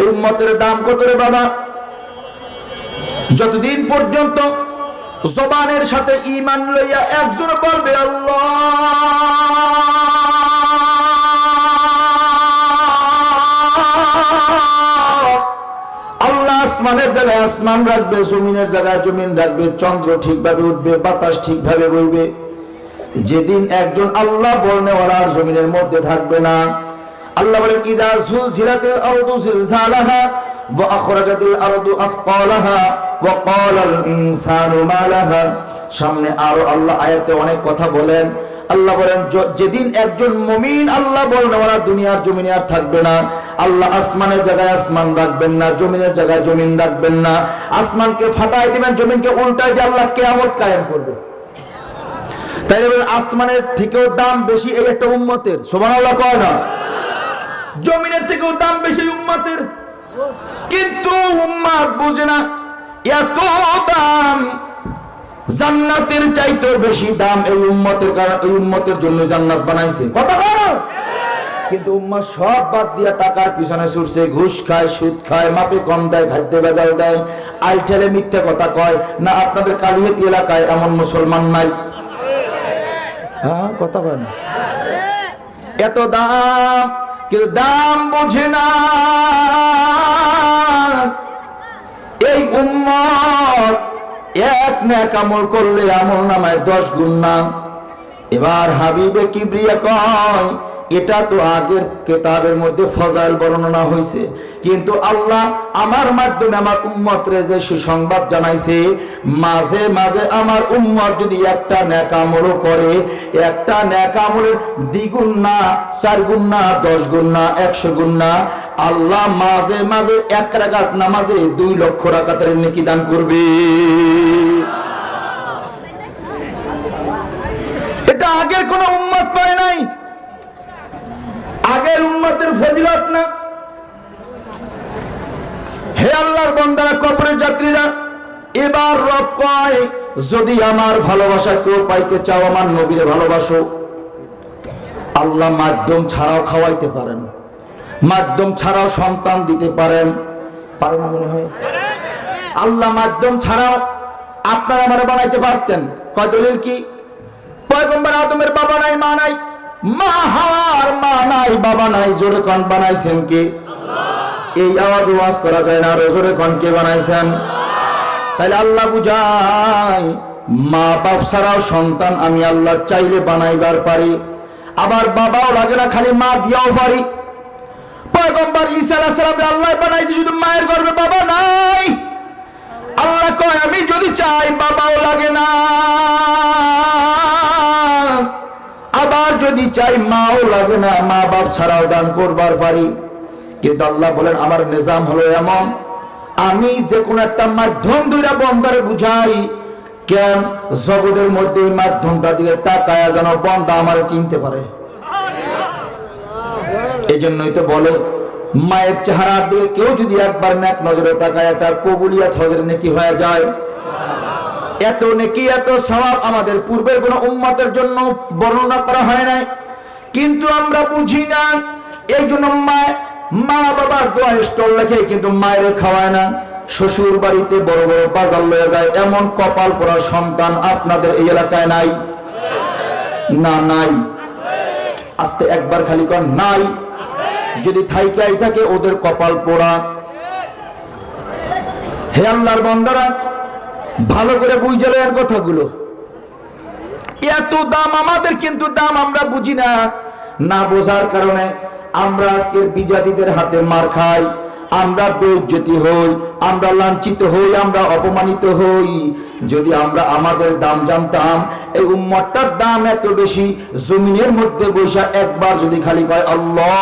এই উম্মতের দাম কত রে বাবা? যতদিন পর্যন্ত জবানের সাথে ঈমান লইয়া একজন বলবে আল্লাহ, আল্লাহ আসমানের জায়গায় আসমান রাখবে, জমিনের জায়গায় জমিন রাখবে, চন্দ্র ঠিকভাবে উঠবে, বাতাস ঠিকভাবে বইবে। যেদিন একজন আল্লাহ বলনেওয়ালার জমিনের মধ্যে থাকবে না, আল্লাহ বলেন ইযা যুলজিলাতিল আরদু জিলজালাহা ওয়া আখরাজাতিল আরদু আসকালাহা ওয়া ক্বালাল ইনসানু মা লাহা। সামনে আরো আল্লাহ আয়াতে অনেক কথা বলেন। আল্লাহ বলেন যেদিন একজন মুমিন আল্লাহ বলনেওয়ালা দুনিয়ার জমিনে আর থাকবে না, আল্লাহ আসমানের জায়গায় আসমান রাখবেন না, জমিনের জায়গায় জমিন রাখবেন না, আসমানকে ফাটাই দিবেন, জমিনকে উল্টাই দিয়ে আল্লাহ কিয়ামত কায়েম করবে। তাই আসমানের থেকেও দাম বেশি এই একটা উম্মতের, সুবহানাল্লাহ কয় না? জমিনের থেকেও দাম বেশি উম্মতের, কিন্তু উম্মত বুঝে না এত দাম জান্নাতের চাইতেও বেশি দাম এই উম্মতের, কারণ এই উম্মতের জন্য জান্নাত বানাইছে। কথা বলো। কিন্তু উম্মত সব বাদ দিয়া টাকার পিছনে ছুটছে, ঘুষ খায়, সুদ খায়, মাপে কম দেয়, খাদ্য ভেজাল দেয়, আইটেলে মিথ্যা কথা কয় না। আপনাদের কালিয়াতি এলাকায় এমন মুসলমান নাই? হ্যাঁ, কথা কয় না। এত দাম, কিন্তু দাম বোঝে না এই উম্মত। এক নেক আমল করলে আমল নামায় 10 গুণ নাম। এবার হাবিবে কিবরিয়া কয় এটা তো আগের কিতাবের মধ্যে ফজাইল বর্ণনা হয়েছে, কিন্তু আল্লাহ আমার মাধ্যমে আমার উম্মতরে যে সুসংবাদ জানাইছে, মাঝে মাঝে আমার উম্মত যদি একটা নেক আমল করে, একটা নেক আমলের দ্বিগুণ না, 4 গুণ না, 10 গুণ না, 100 গুণ না, আল্লাহ মাঝে মাঝে 1 রাকাত নামাজে 2 লক্ষ রাকাতের নেকি দান করবে। এটা আগের কোন উম্মত পায় নাই, আগের উম্মতের ফজিলত না। হে আল্লাহর বান্দারা, কবরের যাত্রীরা, এবার রব কয় যদি আমার ভালোবাসা কেউ পাইতে চাও, আমার নবীরে ভালোবাসো। আল্লাহ মাধ্যম ছাড়াও খাওয়াইতে পারেন, মাধ্যম ছাড়াও সন্তান দিতে পারেন, পারে না মনে হয়? আল্লাহ মাধ্যম ছাড়াও আপনারা আমারে বানাইতে পারতেন। কয় দলিল কি? পয়গম্বর আদমের বাবা নাই, মা নাই, মা হাওয়ার মা নাই, বাবা নাই, জোরে কোন বানাইছেন কে? এই আওয়াজ ওয়াজ করা যায় না, জোরে কোন কে বানাইছেন? তাহলে আল্লাহ বুঝায় মা বাপ ছাড়াও সন্তান আমি আল্লাহ চাইলে বানাইবার পারি, আবার বাবাও লাগে না, খালি মা দিয়াও পারি। পয়গম্বর ঈসা আলাইহিস সালাম আল্লাহ বানাইছে, শুধু মায়ের গর্ভে, বাবা নাই। আল্লাহ কয় আমি যদি চাই বাবাও লাগে না, আবার যদি চাই মাও লাগে না, মা বাপ ছাড়াও দান করবার পারি। কিন্তু আল্লাহ বলেন আমার নিজাম হলো এমন, আমি যে কোন একটা মাধ্যম দুইটা বন্দারে বুঝাই, কেন জগতের মধ্যে ওই মাধ্যমটা দিয়ে তাকায়া যেন বন্দা আমারে চিনতে পারে। এই জন্যই তো বলে মায়ের চেহারা দিয়ে কেউ যদি একবার নেক নজরে তাকায়, তার কবুলিয়াত হজের নেকি হয়ে যায়। এত নেকি, এত সওয়াব আমাদের পূর্বের কোন উম্মতের জন্য বর্ণনা করা হয় নাই, কিন্তু আমরা বুঝি না। এই জন্য মা বাবার দোয়া স্টল লেখে, কিন্তু মায়ের খাওয়ায় না। শ্বশুর বাড়িতে বড় বড় বাজার লয়ে যায়, এমন কপাল পোড়া সন্তান আপনাদের এই এলাকায় নাই? না, নাই। আস্তে একবার খালি কর নাই। যদি থাইকাই থাকে ওদের কপাল পোড়া। হে আল্লাহর বান্দারা, ভালো করে বুঝলেন কথাগুলো। এত দাম আমাদের, কিন্তু দাম আমরা বুঝি না। না বোঝার কারণে আমরা আজকের বিজাতিদের হাতে মার খাই, আমরা বেইজ্জতি হই, আমরা লাঞ্ছিত হই, আমরা অপমানিত হই। যদি আমরা আমাদের দাম জানতাম, এই উম্মতটার দাম এত বেশি, জমিনের মধ্যে বসে একবার যদি খালি কয় আল্লাহ,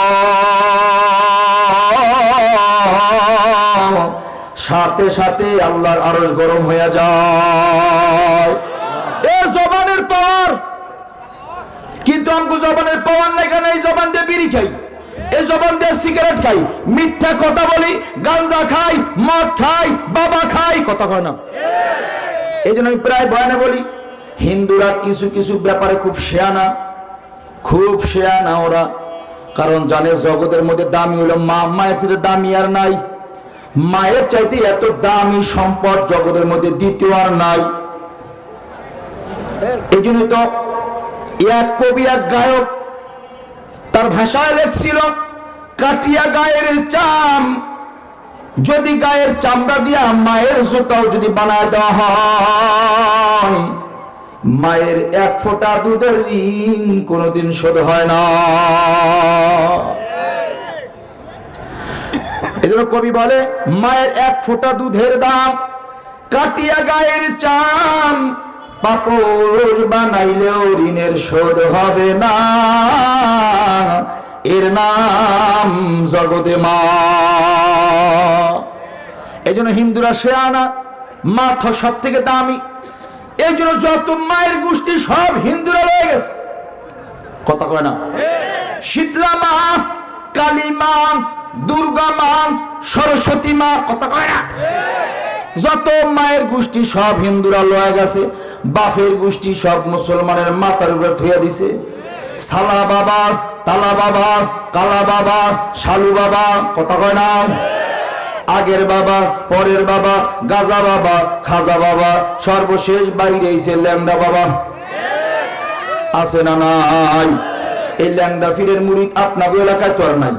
সাথে সাথে আল্লাহর আরশ গরম হয়ে যায়। এ জবানের পাওয়ার, কিন্তু আমগো জবানের পাওয়ার নাই। কেন? এই জবান দিয়ে বিড়ি খাই, এই জবান দিয়ে সিগারেট খাই, মিথ্যা কথা বলি, গাঞ্জা খাই, মদ খাই, বাবা খাই, কথা কয় না? এই জন্য আমি প্রায় বয়ানে বলি, হিন্দুরা কিছু কিছু ব্যাপারে খুব শেয়ানা, খুব শেয়ানা ওরা। কারণ জানে জগতের মধ্যে দামি হলো মা, মায়ের ছেলে দামি আর নাই। মায়ের চাইতে এত দামি সম্পদ জগতের মধ্যে দ্বিতীয় আর নাই। এই জন্য তো এক কবি, এক গায়ক তার ভাষায় লেখছিল, কাটিয়া গায়ের চাম, যদি গায়ের চামড়া দিয়া মায়ের জুতাও যদি বানায় দেওয়া হয়, মায়ের এক ফোঁটা দুধের ঋণ কোনোদিন শোধ হয় না। এজন্য কবি বলে, মায়ের এক ফোঁটা দুধের দাম, কাটিয়া গায়ের চাম, পাপড় বানাইলেও ঋণের শোধ হবে না, এর নাম জগতে মা। এই জন্য হিন্দুরা শেয়ানা, মা সব থেকে দামি। এই জন্য যত মায়ের গোষ্ঠী সব হিন্দুরা রয়ে গেছে, কথা কয় না? শীতলা মা, কালী মা, দুর্গা মা, সরস্বতী মা, কথা কয় না? যত মায়ের গোষ্ঠী সব হিন্দুরা লয়ে গেছে, বাপের গোষ্ঠী সব মুসলমানের মাথার উপরে থইয়া দিছে। সালা বাবা, তালা বাবা, কালা বাবা, শালু বাবা, কথা কয় না? আগের বাবা, পরের বাবা, গাজা বাবা, খাজা বাবা, সর্বশেষ বাইরে এসে ল্যাংডা বাবা। আছে না নাই? এই ল্যাংডা ফিরের মুরিদ আপনাদের এলাকায় তো আর নাই,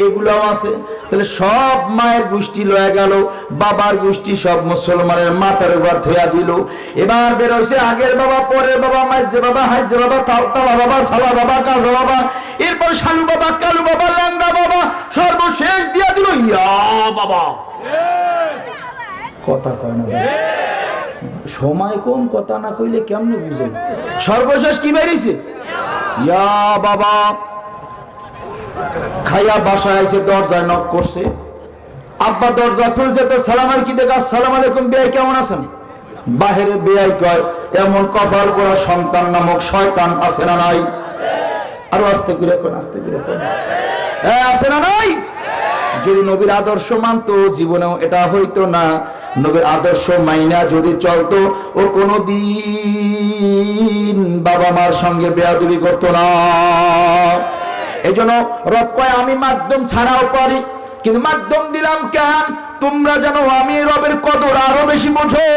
এগুলাও আছে। তাহলে সব মায়ের গোষ্ঠী লয়ে গেল, বাবার গোষ্ঠী সব মুসলমানের মাথার উপর ধোয়া দিল। এবার বেরোছে আগের বাবা, পরের বাবা, মাইজে বাবা, হাইজে বাবা, তালা বাবা, সালা বাবা, কাজা বাবা, এরপর শালু বাবা, কালু বাবা, ল্যাংড়া বাবা, সর্বশেষ দিয়া দিল ইয়া বাবা। কথা কয় না? সময় কম, কথা না কইলে কেমনে বুঝে? সর্বশেষ কি বেরিয়েছে? ইয়া বাবা। খাইয়া বাসায় এসে দরজায় নক করছে, আব্বা দরজা খুলছে তো সালাম আলাইকুম দেখা, আসসালাম আলাইকুম বেয়াই কেমন আছেন? বাহিরে বেয়াই কয়, এমন কপাল করা সন্তান নামক শয়তান আছে না নাই? আরো আস্তে করে কোন, আস্তে করে কোন, আছে না নাই? যদি নবীর আদর্শ মানতো জীবনেও এটা হইতো না। নবীর আদর্শ মাইনা যদি চলতো, ও কোনদিন বাবা মার সঙ্গে বেয়াদবি করতো না। এই জন্য রব কয়, আমি মাধ্যম ছাড়াও পারি, কিন্তু মাধ্যম দিলাম কেন? তোমরা জানো আমি রবের কদর আরো বেশি বোঝো।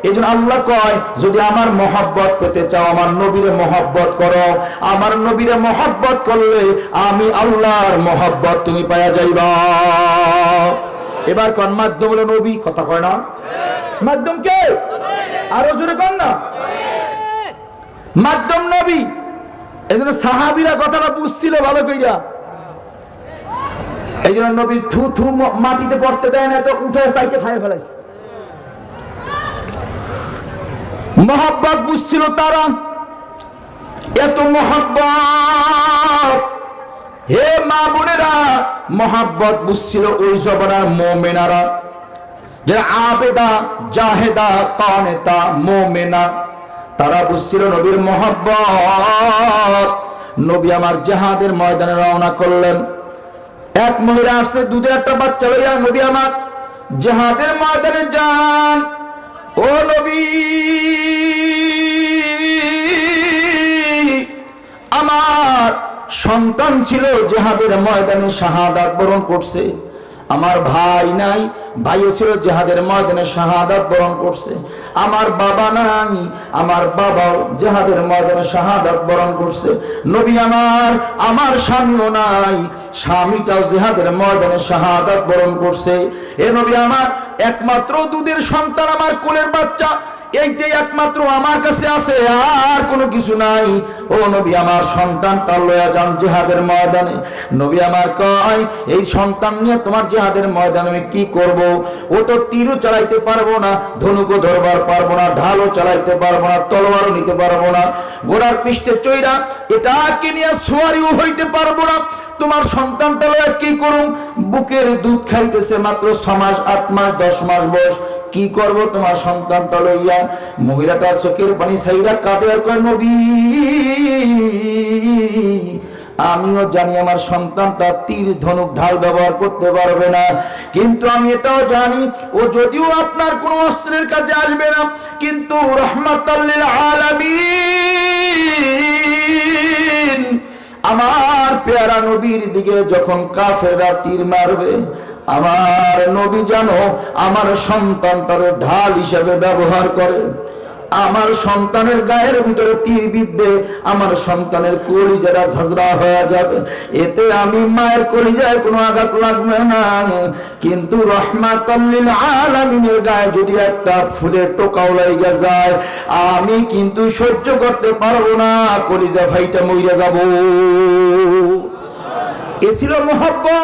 এই জন্য আল্লাহ কয়, যদি আমার মহব্বত পেতে চাও, আমার নবীরে মহব্বত করো। আমার নবীরে মহব্বত করলে আমি আল্লাহর মহব্বত তুমি পাওয়া যাইবা। এবার কোন মাধ্যম হলো নবী, কথা কয় না? মাধ্যম কে? আরো জোরে কন না। মাধ্যম নবী। এই জন্য সাহাবীরা কথাটা বুঝছিল ভালো কইরা। এই জন্য নবী থু থু মাটিতে পড়তে দেয় না, তো উঠে সাইকে খাইয়ে ফেলাইছে। মহব্বত বুঝছিল তারা, এত মহব্বত। হে মা বোনেরা, মহব্বত বুঝছিল ওই জমানার মুমিনারা, যারা আবেদা, জাহেদা, কানেতা, মুমিনা, তারা বুঝছিল নবীর মহব্বত। নবী আমার জিহাদের ময়দানে রওনা করলেন। এক মহিলা আসছে, দুধের একটা বাচ্চা লইয়া, নবী আমার জিহাদের ময়দানে যান। ও নবী, আমার সন্তান ছিল জিহাদের ময়দানে শাহাদাত বরণ করছে। আমার ভাই নাই, ভাইও ছিল জিহাদের ময়দানে শাহাদাত বরণ করছে। আমার বাবা নাই, আমার বাবাও জিহাদের ময়দানে শাহাদাত বরণ করছে। নবী আমার স্বামীও নাই, স্বামীটাও জিহাদের ময়দানে শাহাদাত বরণ করছে। এ নবী আমার একমাত্র দুধের সন্তান, আমার কোলের বাচ্চা, এইটাই একমাত্র আমার কাছে আছে, আর কোনো কিছু নাই। ও নবী আমার সন্তানটা লয়া যান জিহাদের ময়দানে। নবী আমার কয়, এই সন্তান নিয়ে তোমার জিহাদের ময়দানে আমি কি করব? ও তো তীরও চালাইতে পারবো না, ধনুকও ধরবার পারবো না, ঢালও চালাইতে পারবো না, তলোয়ারও নিতে পারবো না, ঘোড়ার পৃষ্ঠে চইরা এটাকে নিয়ে সোয়ারিও হইতে পারবো না। তোমার সন্তানটা লয়া কি করুম? বুকের দুধ খাইতেছে, মাত্র 6 মাস, 8 মাস, 10 মাস বয়স, কি করব তোমার সন্তানটা লইয়া? মহিলাটা চোখের পানি ছাইরা কাঁদে আর কয়, নবী আমিও জানি আমার সন্তানটা তীর, ধনুক, ঢাল ব্যবহার করতে পারবে না, কিন্তু আমি এটাও জানি ও যদিও আপনার কোনো অস্ত্রের কাজে আসবে না, কিন্তু রাহমাতাল লিল আলামিন আমার পেয়ারা নবীর দিকে যখন কাফেররা তীর মারবে, আমার নবী জানো আমার সন্তানটারে ঢাল হিসেবে ব্যবহার করে। আমার সন্তানের গায়ের ভিতরে তীর বিদ্ধে আমার সন্তানের কলিজাটা ঝাঁঝরা হয়ে যাবে, এতে আমি মায়ের কলিজায় কোনো আঘাত লাগবে না, কিন্তু রহমাতাল লিল আলামিনের গায়ে যদি একটা ফুলের টোকাও লাগা যায় আমি কিন্তু সহ্য করতে পারবো না, কলিজা ফাইটা মইরা যাব। এ ছিল মুহাব্বত।